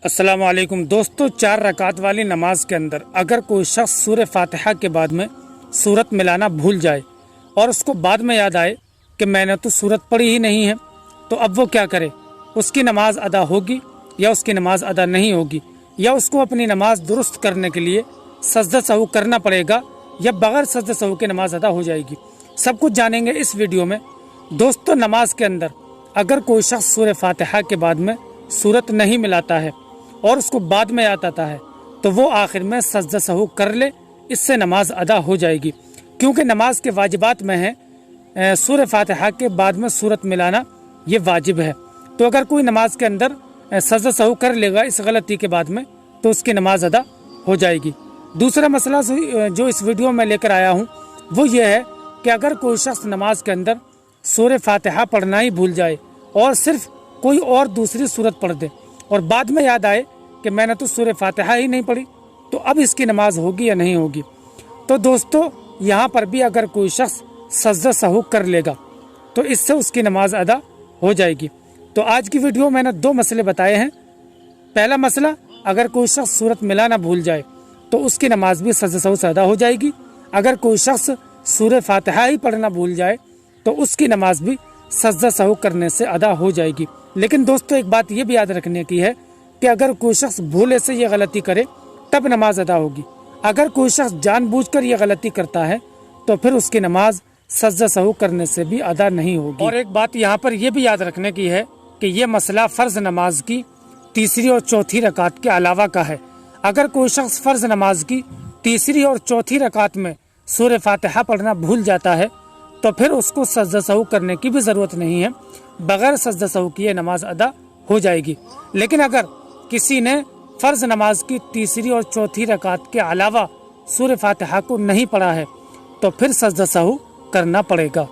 अस्सलाम वालेकुम दोस्तों, 4 रकात वाली नमाज के अंदर अगर कोई शख्स सूरह फातिहा के बाद में सूरत मिलाना भूल जाए और उसको बाद में याद आए कि मैंने तो सूरत पढ़ी ही नहीं है, तो अब वो क्या करे? उसकी नमाज अदा होगी या उसकी नमाज अदा नहीं होगी, या उसको अपनी नमाज दुरुस्त करने के लिए सजदा सहू करना पड़ेगा या बगैर सजदा सहू के नमाज अदा हो जाएगी? सब कुछ जानेंगे इस वीडियो में। दोस्तों, नमाज के अंदर अगर कोई शख्स सूरह फातिहा के बाद में सूरत नहीं मिलाता है और उसको बाद में याद आता है तो वो आखिर में सजदा सहू कर ले, इससे नमाज अदा हो जाएगी। क्योंकि नमाज के वाजिबात में है सूरह फातिहा के बाद में सूरत मिलाना, ये वाजिब है। तो अगर कोई नमाज के अंदर सजदा सहू कर लेगा इस गलती के बाद में तो उसकी नमाज अदा हो जाएगी। दूसरा मसला जो इस वीडियो में लेकर आया हूँ वो ये है कि अगर कोई शख्स नमाज के अंदर सूरह फातिहा पढ़ना ही भूल जाए और सिर्फ कोई और दूसरी सूरत पढ़ दे और बाद में याद आए कि मैंने तो सूरह फातिहा ही नहीं पढ़ी, तो अब इसकी नमाज होगी या नहीं होगी? तो दोस्तों, यहाँ पर भी अगर कोई शख्स सजदा सहू कर लेगा तो इससे उसकी नमाज अदा हो जाएगी। तो आज की वीडियो मैंने 2 मसले बताए हैं। पहला मसला, अगर कोई शख्स सूरत मिलाना भूल जाए तो उसकी नमाज भी सजदा सहू से अदा हो जाएगी। अगर कोई शख्स सूरह फातिहा ही पढ़ना भूल जाए तो उसकी नमाज भी सजदा सहू करने से अदा हो जाएगी। लेकिन दोस्तों, एक बात ये भी याद रखने की है कि अगर कोई शख्स भूले से ये गलती करे तब नमाज अदा होगी। अगर कोई शख्स जानबूझकर ये गलती करता है तो फिर उसकी नमाज सजदा सहू करने से भी अदा नहीं होगी। और एक बात यहाँ पर यह भी याद रखने की है कि ये मसला फर्ज नमाज की तीसरी और चौथी रकात के अलावा का है। अगर कोई शख्स फर्ज नमाज की तीसरी और चौथी रकात में सूरह फातिहा पढ़ना भूल जाता है तो फिर उसको सजदा सहू करने की भी जरूरत नहीं है, बगैर सजदा सहू किए नमाज अदा हो जाएगी। लेकिन अगर किसी ने फर्ज नमाज की तीसरी और चौथी रकात के अलावा सूरह फातिहा को नहीं पढ़ा है तो फिर सजदा सहू करना पड़ेगा।